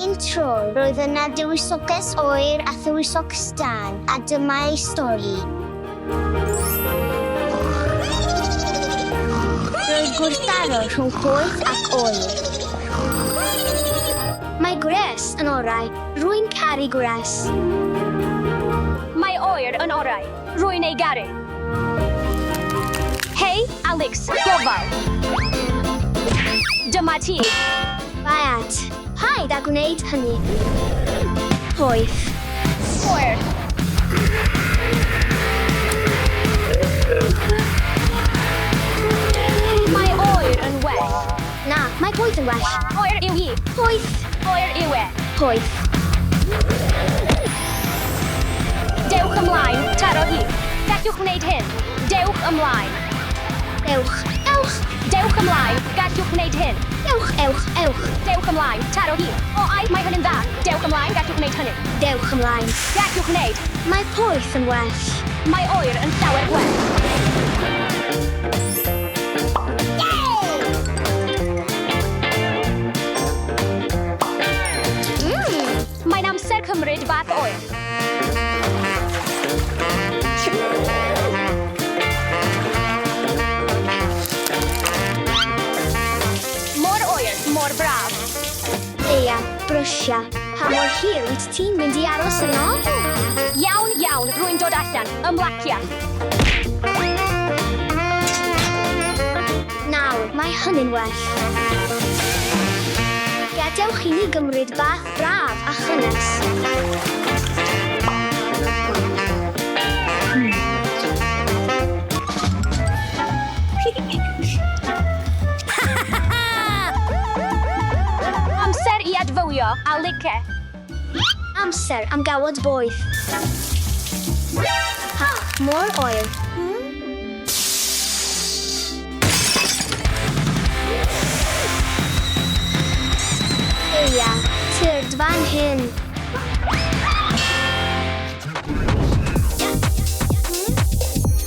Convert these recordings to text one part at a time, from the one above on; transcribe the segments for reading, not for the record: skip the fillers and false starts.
Un tro, roedd yna dywysoges oer a thywysoges dan, a dyma'i stori. Roedd gwrthdaro rhwng poeth ac oer. Mae gwres yn orau, rwy'n caru gwres. Mae oer yn orau, rwy'n ei garu. Hei, Alex, gofal. Dyma ti. Baiat, paid â gwneud hynny. Poeth. Oer. Mae oer yn well. Na, mae poeth yn well. Oer yw hi. Poeth. Oer yw e. Poeth. Dewch ymlaen, taro hi. Gallwch wneud hyn. Dewch ymlaen. Ewch, ewch. Dewch ymlaen, gallwch wneud hyn. Ewch, ewch, ewch. Dewch ymlaen, taro hi. O ai, mae hyn yn dda. Dewch ymlaen, gallwch wneud hynny. Dewch ymlaen. Gallwch wneud. Mae poeth yn well. Mae oer yn llawer gwell. Mae'n amser cymryd bath oer. Mor oer, mor braf. Eia, brysia. Pa mor hir wyt ti'n mynd i aros yno? Iawn, iawn, rwy'n dod allan. Ymlacia. Nawr, mae hynny'n well. Gadewch i ni gymryd bath braf a chynnes. Amser i adfywio a lice. Amser am gawod boeth. Ha, mor oer. Eia, tyrd fan hyn.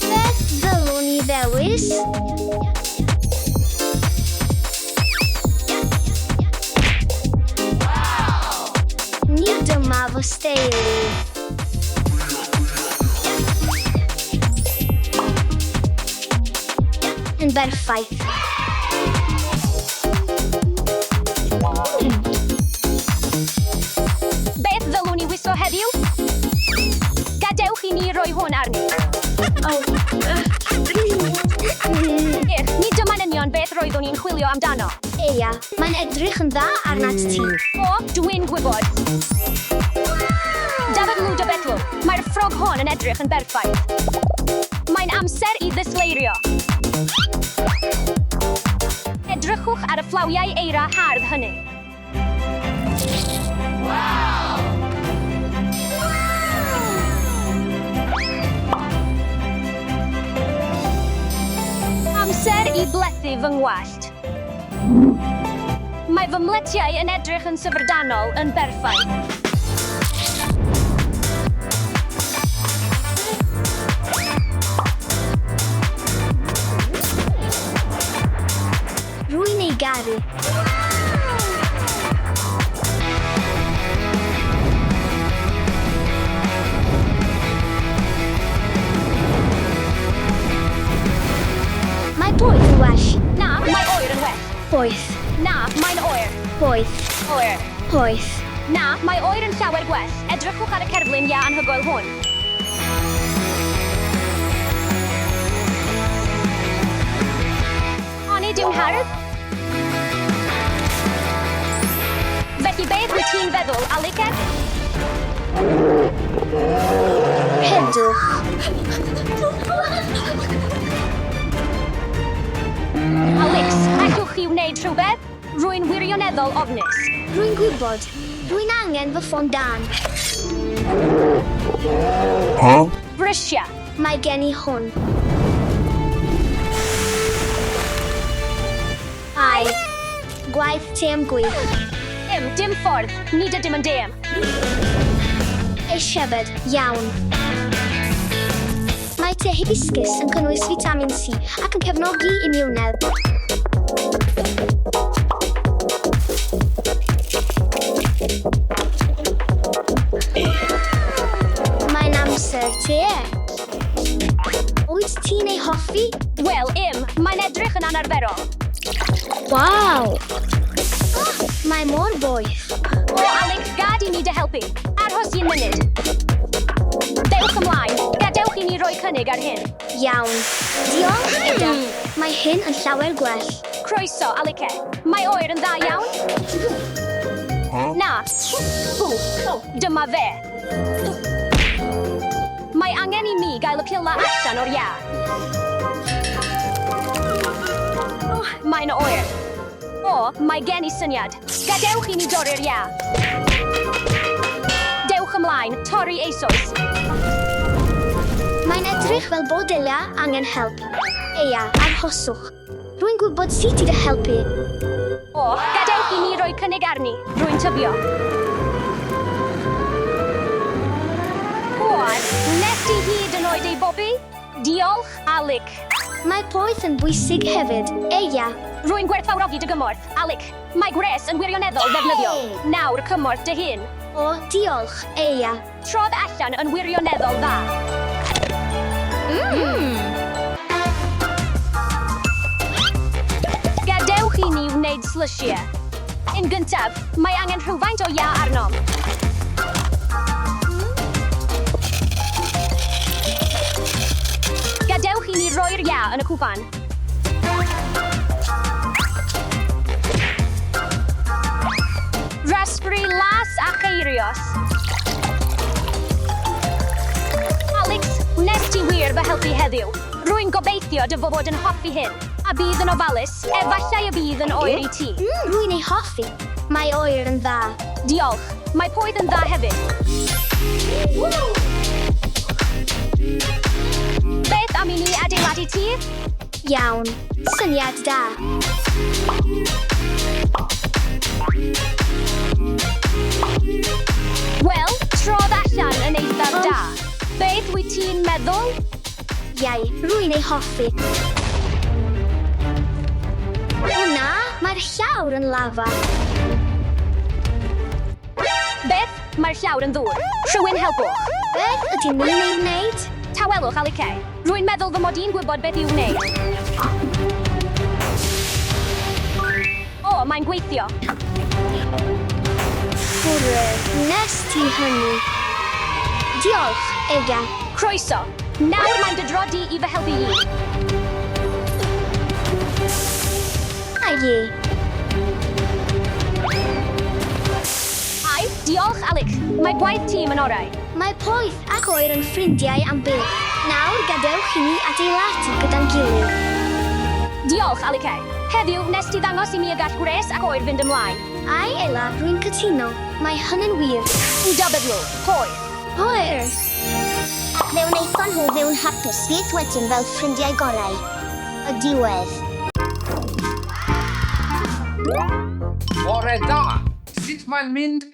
Beth ddylwn ni ddewis? Ni dyma fy steili. Yn berffaith. Beth ddylwn ni wisgo heddiw? Gadewch i ni roi hwn arni. Nid dyma'n union beth roeddwn ni'n chwilio amdano. Eia, mae'n edrych yn dda arnat ti. O, dwi'n gwybod. Dafod lwyd o betlw. Mae'r ffrog hon yn edrych yn berffaith. Mae'n amser i ddisleirio. Edrychwch ar y fflawiau eira hardd hynny. Amser i blethu fy ngwallt. Mae fy mletiau yn edrych yn syfrdanol yn berffaith. Rwy'n ei garu. Mae poeth yn well. Na, mae oer yn well. Poeth. Na, mae'n oer. Poeth. Oer. Poeth. Na, mae oer yn llawer gwell. Edrychwch ar y cerflun ia anhygoel hwn. Onid yw'n hardd? Felly beth wyt ti'n feddwl, Aliced? Hedwch. Alex, allwch chi wneud rhywbeth? Rwy'n wirioneddol ofnus. Rwy'n gwybod. Rwy'n angen fy ffôn dan. Brysia. Mae gen i hwn. Ai. Gwaith ti am gwych. Dim ffordd. Nid ydym yn dem. Ei siebyd, iawn. Mae te hibiscus yn cynnwys vitamin C ac yn cefnogi imwnedd. helpu? Wel, mae'n edrych yn anarferol. Waw! Mae mor boeth. O, Alec, gad i ni dy helpu. Arhos i'n munud. Dewch ymlaen. Gadewch i ni roi cynnig ar hyn. Iawn. Diolch, Eda. Mae hyn yn llawer gwell. Croeso, Alice. Mae oer yn dda iawn? Na. Dyma fe. Mae angen i mi gael y pila allan o'r ia. Mae'n oer. O, mae gen i syniad. Gadewch i ni dorri'r ia. Dewch ymlaen, torri eisoes. Mae'n edrych fel bod Elia angen help. Eia, arhoswch. Rwy'n gwybod sut i dy helpu. O, gadewch i ni roi cynnig arni. Rwy'n tybio. Gwan, nes ti hyd yn oed ei bobi? Diolch, Alec. Mae poeth yn bwysig hefyd. Eia. Rwy'n gwerthfawrogi dy gymorth. Alec, mae gwres yn wirioneddol ddefnyddiol. Nawr cymorth dy hun. O, diolch, Eia. Trodd allan yn wirioneddol dda. Gadewch i ni wneud slysiau. Yn gyntaf, mae angen rhywfaint o ia arnom. Gadewch i ni roi'r ia yn y cwpan. Raspberry las a cheirios. Alex, wnes ti wir fy helpu heddiw. Rwy'n gobeithio dy fod yn hoffi hyn. A bydd yn ofalus, efallai y bydd yn oer i ti. Rwy'n ei hoffi. Mae oer yn dda. Diolch, mae poeth yn dda hefyd. Beth am i ni adeiladu ti? Iawn. Syniad da. Wel, trodd allan yn eithaf da. Beth wyt ti'n meddwl? Iau, rwy'n ei hoffi. O na, mae'r llawr yn lafa. Beth? Mae'r llawr yn ddŵr. Rhywun helpwch. Beth ydyn ni'n ei wneud? Tawelwch, Alice. Rwy'n meddwl fy mod i'n gwybod beth i'w wneud. O, mae'n gweithio. Hwrre, nes ti hynny. Diolch, Ega. Croeso. Nawr mae'n dydrodi i fy helpu i. Ai. Ai, diolch, Alec. Mae gwaith tîm yn orau. Mae poeth ac oer yn ffrindiau am beth. Nawr gadewch i ni adeiladu gyda'n gilydd. Diolch, Alice. Heddiw, nes ti ddangos i mi y gall gwres ac oer fynd ymlaen. Ai, Ela, rwy'n cytuno. Mae hynny'n wir. Yn dybydlw, poeth. Hwyr! Ac fe wnaethon nhw fyw'n hapus beth wedyn fel ffrindiau gorau. Y diwedd. Bore da! Sut mae'n mynd?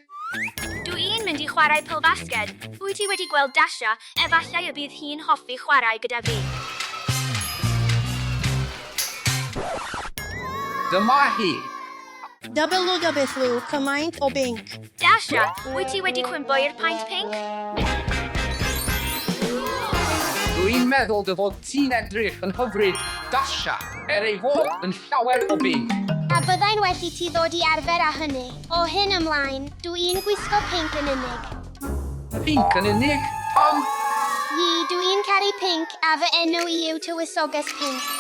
Dwi'n mynd i chwarae pêl-fasged. Wyt ti wedi gweld Dasha, efallai y bydd hi'n hoffi chwarae gyda fi. Dyma hi. Double o dybethw, cymaint o binc. Dasha, wyt ti wedi cwympo i'r paint pink? Dwi'n meddwl dy fod ti'n edrych yn hyfryd Dasha ei fod yn llawer o binc. A byddai'n well i ti ddod i arfer â hynny. O hyn ymlaen, dwi'n gwisgo pink yn unig. Binc yn unig? Pam? Dwi'n caru pink a fy enw i yw tywysoges pink.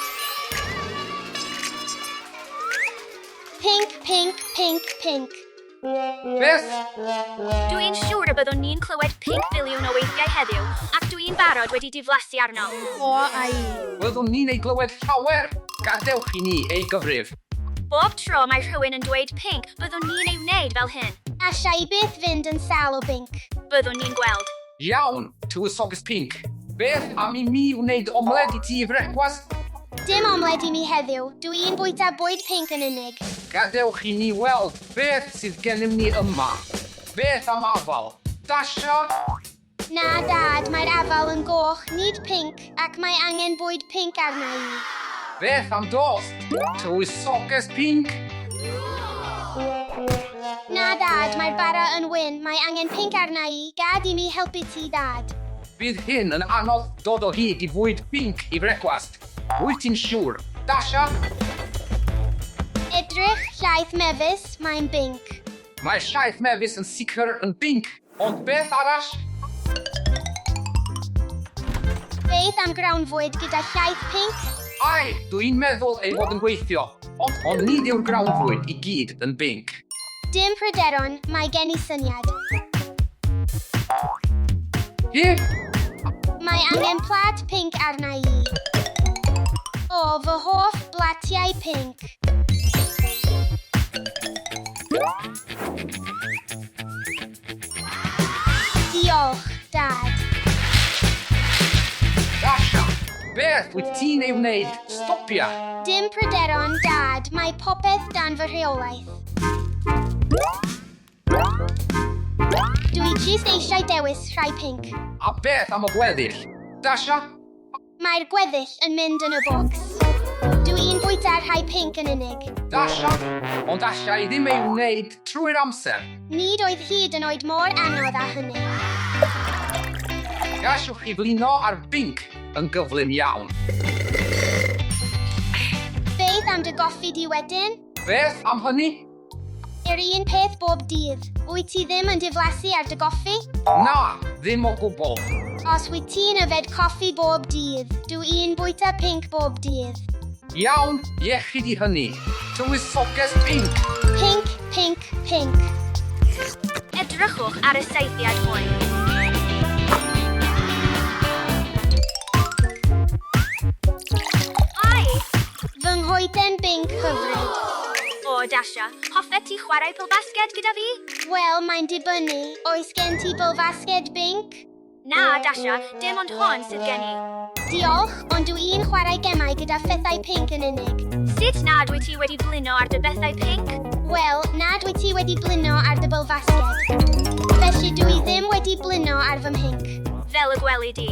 Pink, pink, pink, pink. Beth? Dwi'n siŵr y byddwn ni'n clywed pink biliwn o weithiau heddiw, ac dwi'n barod wedi diflasu arno. O ai. Byddwn ni'n ei glywed llawer? Gadewch i ni ei gyfrif. Bob tro mae rhywun yn dweud pink, byddwn ni'n ei wneud fel hyn. Allai byth fynd yn sal o bink. Byddwn ni'n gweld. Iawn, tywysoges pink. Beth am i mi wneud omled i ti i frecwast? Dim omled i mi heddiw. Dwi'n bwyta bwyd pink yn unig. Gadewch i ni weld beth sydd gennym ni yma. Beth am afal? Dasha? Na, Dad, mae'r afal yn goch, nid pink, ac mae angen bwyd pink arna i. Beth am dost? Tywysoges pink? Na, Dad, mae'r bara yn wyn. Mae angen pink arna i. Gad i mi helpu ti, Dad. Bydd hyn yn anodd dod o hyd i fwyd pink i frecwast. Wyt ti'n siŵr? Dasha? Edrych llaeth mefus, mae'n binc. Mae llaeth mefus yn sicr yn binc, ond beth arall? Beth am grawnfwyd gyda llaeth pinc? Ai, dwi'n meddwl ei fod yn gweithio, ond nid yw'r grawnfwyd i gyd yn binc. Dim pryderon, mae gen i syniad. Hi? Mae angen plat pinc arna i. O, fy hoff blatiau pinc. Diolch, Dad. Dasha, beth wyt ti'n ei wneud? Stopia! Dim pryderon, Dad. Mae popeth dan fy rheolaeth. Dwi jyst eisiau dewis rhai pinc. A beth am y gweddill? Dasha? Mae'r gweddill yn mynd yn y bocs. Dwi'n bwyta rhai pinc yn unig. Dasha? Ond Dasha i ddim ei wneud trwy'r amser. Nid oedd hyd yn oed mor anodd â hynny. Gallwch chi flino ar binc yn gyflym iawn. Beth am dy goffi di wedyn? Beth am hynny? Yr un peth bob dydd. Wyt ti ddim yn diflasu ar dy goffi? Na, ddim o gwbl. Os wyt ti'n yfed coffi bob dydd, dwi'n bwyta pinc bob dydd. Iawn, iechyd i hynny. Tywysoges binc. Pinc, pinc, pinc. Edrychwch ar y saethiad hwn. Ai! Fy nghoeden binc hyfryd. O, Dasha, hoffet ti chwarae pêl-fasged gyda fi? Wel, mae'n dibynnu. Oes gen ti bylfasged binc? Na, Dasha, dim ond hon sydd gen i. Diolch, ond dwi'n chwarae gemau gyda phethau pinc yn unig. Sut nad wyt ti wedi blino ar dy bethau pinc? Wel, nad wyt ti wedi blino ar dy bylfasged. Felly dwi ddim wedi blino ar fy mhinc. Fel y gweli di.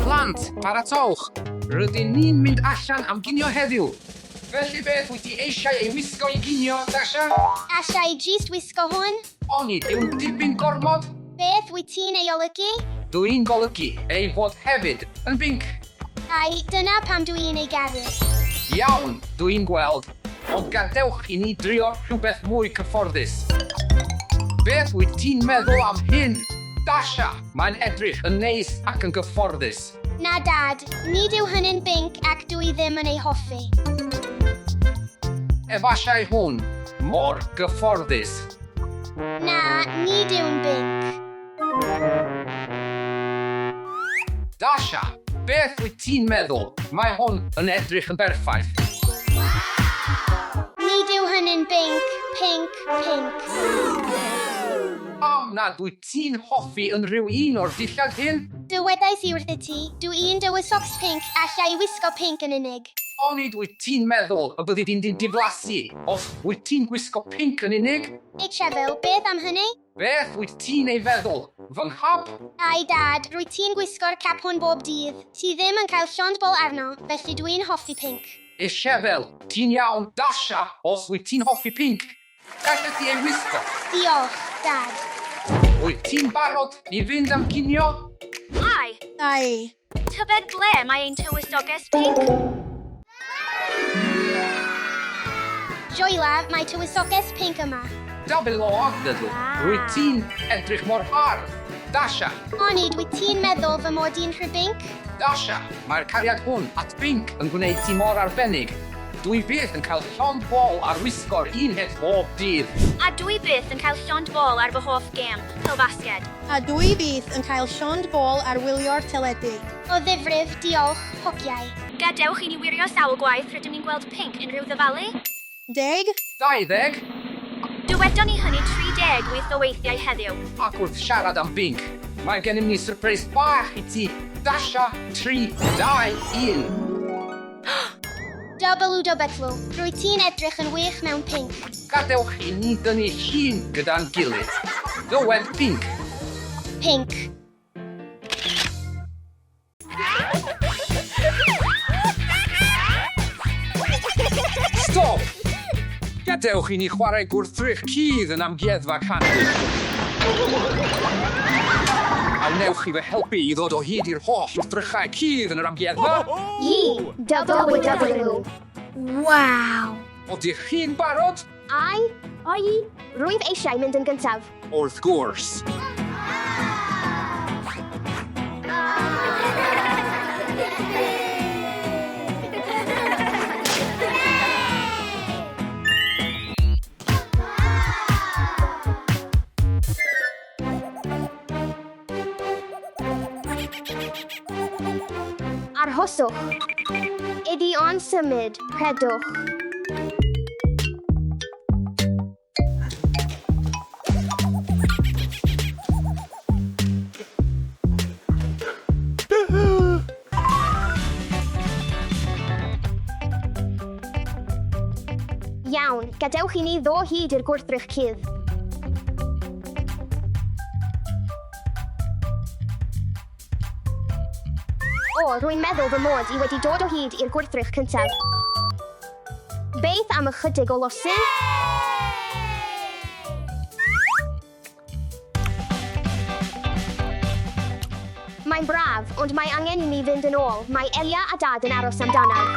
Plant, paratowch. Rydyn ni'n mynd allan am ginio heddiw. Felly beth wyt ti eisiau ei wisgo i ginio, Dasha? Allai jyst wisgo hwn? Onid yw'n dipyn gormod? Beth wyt ti'n ei olygu? Dwi'n golygu ei fod hefyd yn binc. Ai, dyna pam dwi'n ei garu. Iawn, dwi'n gweld. Ond gadewch i ni drio rhywbeth mwy cyfforddus. Beth wyt ti'n meddwl am hyn? Dasha, mae'n edrych yn neis ac yn gyfforddus. Na, Dad, nid yw hynny'n binc ac dwi ddim yn ei hoffi. Efallai hwn, mor gyfforddus. Na, nid yw'n binc. Dasha, beth wyt ti'n meddwl? Mae hwn yn edrych yn berffaith. Nid yw hynny'n binc, pinc, pinc. Am nad wyt ti'n hoffi yn rhyw un o'r dillad hyn? Dywedais i wrthi ti, dwi'n dywysogs pinc allai wisgo pinc yn unig. Onid wyt ti'n meddwl y byddi di'n diflasu os wyt ti'n gwisgo pinc yn unig? Ei trefel, beth am hynny? Beth wyt ti'n ei feddwl? Fy nghap? Ai, Dad, rwy ti'n gwisgo'r cap hwn bob dydd. Ti ddim yn cael llond bol arno, felly dwi'n hoffi pinc. Ishefel, ti'n iawn, Dasha, os wyt ti'n hoffi pinc. Gallai ti ei wisgo. Diolch, Dad. Wyt ti'n barod i fynd am ginio? Ai! Ai. Tybed ble mae ein tywysoges pinc? Joela, mae tywysoges pinc yma. Double o agdydw. Wyt ti'n edrych mor hardd. Dasha, Onid, wyt ti'n meddwl fy mod i'n rhybinc? Dasha, mae'r cariad hwn at binc yn gwneud ti mor arbennig. Dwi byth yn cael llond bol ar wisgo'r un het bob dydd. A dwi byth yn cael llond bol ar fy hoff gem, pêl-fasged. A dwi byth yn cael llond bol ar wylio'r teledu. O ddifrif, diolch, hociau. Gadewch i ni wirio sawl gwaith rydym ni'n gweld pinc unrhyw ddyfalu? 10. 20. Dywedon ni hynny 30 wyth o weithiau heddiw. Ac wrth siarad am binc, mae gennym ni surprise bach i ti. Dasha, 3, 2, 1. WW, rwy ti'n edrych yn wych mewn pinc. Gadewch i ni dynnu llun gyda'n gilydd. Dywed binc. Pinc. Stop! Gadewch i ni chwarae gwrthrych cudd yn amgueddfa Candy. A A wnewch chi fy helpu i ddod o hyd i'r holl wrthrychau cudd yn yr amgueddfa? WW. Wow. Odych chi'n barod? Ai. Rwyf eisiau mynd yn gyntaf. Wrth gwrs. Arhoswch. Idi on symud. Rhedwch. Iawn, gadewch i ni ddo hyd i'r gwrthrych cudd. Rwy'n meddwl fy mod i wedi dod o hyd i'r gwrthrych cyntaf. Beth am ychydig o losin? Mae'n braf, ond mae angen i mi fynd yn ôl. Mae Elia a Dad yn aros amdanaf.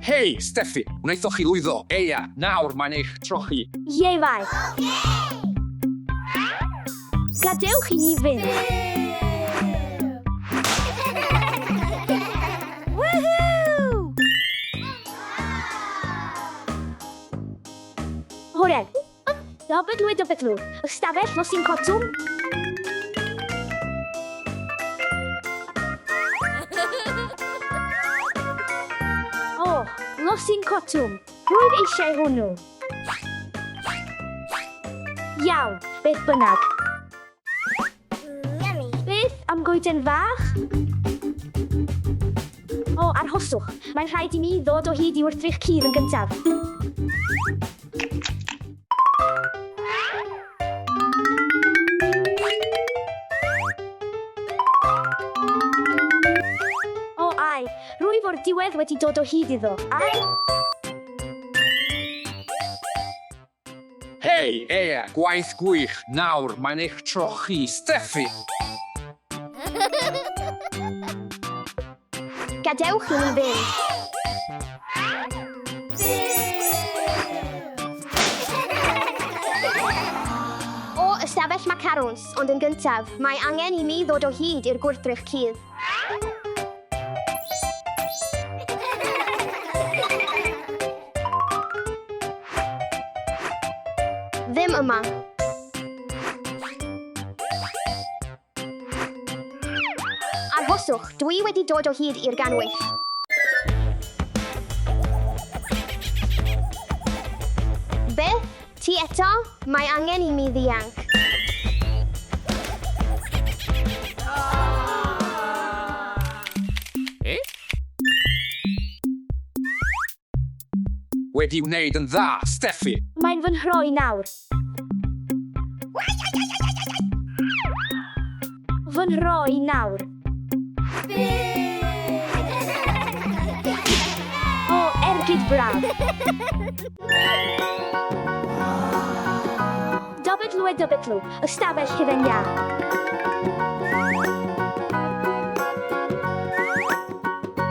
Hei, Steffi, wnaethoch chi lwyddo. Eia, nawr mae'n eich trochi. Ie, fai. Gadewch i ni fynd. Horen. WW. Ystafell losin cotwm. Losin cotwm. Rwy'n eisiau hwnnw. Iawn, beth bynnag. Beth am goeden fach? Arhoswch. Mae'n rhaid i mi ddod o hyd i wrthrych cudd yn gyntaf. Rwyf o'r diwedd wedi dod o hyd iddo. Hei, Eia, gwaith gwych. Nawr mae'n eich trochi. Steffi! Gadewch i ni fynd. Ystafell macarons, ond yn gyntaf, mae angen i mi ddod o hyd i'r gwrthrych cudd. Ddim yma. Arhoswch, dwi wedi dod o hyd i'r ganwyll. Beth? Ti eto? Mae angen i mi ddianc. Wedi wneud yn dda, Steffi. Mae'n fy nhroi nawr. Fy nhroi nawr. Ergyd braf. WW. Ystafell hufen iâ.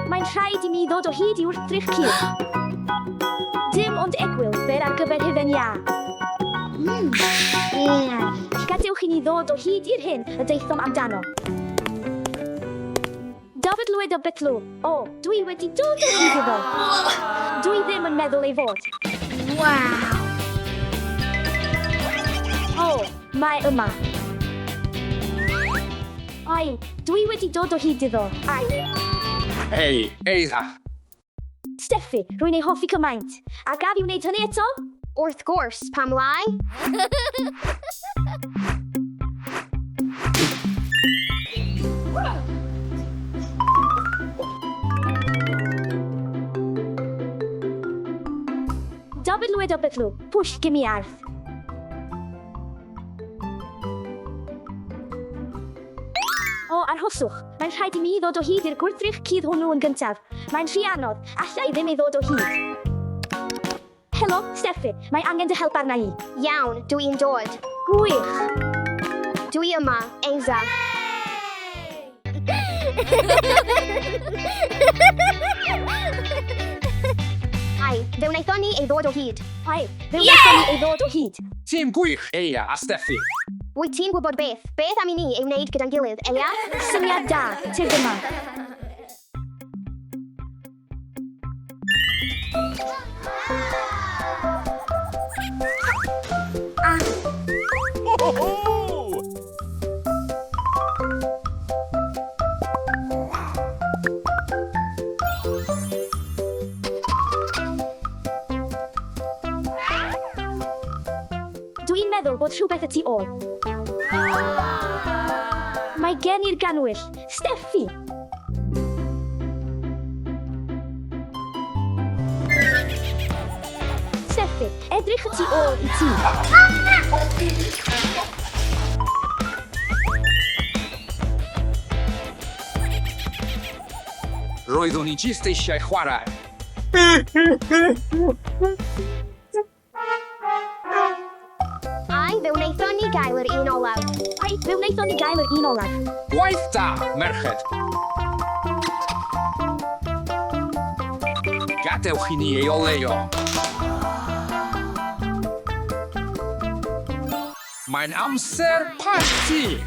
Mae'n rhaid i mi ddod o hyd i wrthrych cudd. Dim ond egwyl fer ar gyfer hufen iâ. Gadewch i ni ddod o hyd i'r hyn y deithom amdano. WW. Dwi wedi dod o hyd iddo. Dwi ddim yn meddwl ei fod. Mae yma. Dwi wedi dod o hyd iddo. Hei, Eira. Steffi, rwy'n ei hoffi cymaint. A gaf i wneud hynny eto? Wrth gwrs, pam lai? WW. Pwll gimi arth. Arhoswch. Mae'n rhaid i mi ddod o hyd i'r gwrthrych cudd hwnnw yn gyntaf. Mae'n rhy anodd. Allai ddim ei ddod o hyd. Helo, Steffi. Mae angen dy help arna i. Iawn, dwi'n dod. Gwych. Dwi yma, Eiza. Ai, fe wnaethon ni ei ddod o hyd. Ai, fe wnaethon ni ei ddod o hyd. Tîm gwych, Eia a Steffi. Wyt ti'n gwybod beth? Beth am i ni ei wneud gyda'n gilydd, Eia? Syniad da, tyf yma. Dwi'n meddwl bod rhywbeth y tu ôl. Mae gen i'r ganwyll, Steffi. Steffi, edrych y tu ôl i ti. Roeddwn i jyst eisiau chwarae. Ai, fe wnaethon ni gael yr un olaf. Ai, fe wnaethon ni gael yr un olaf. Gwaith da, merched. Gadewch i ni ei oleo. Mae'n amser parti!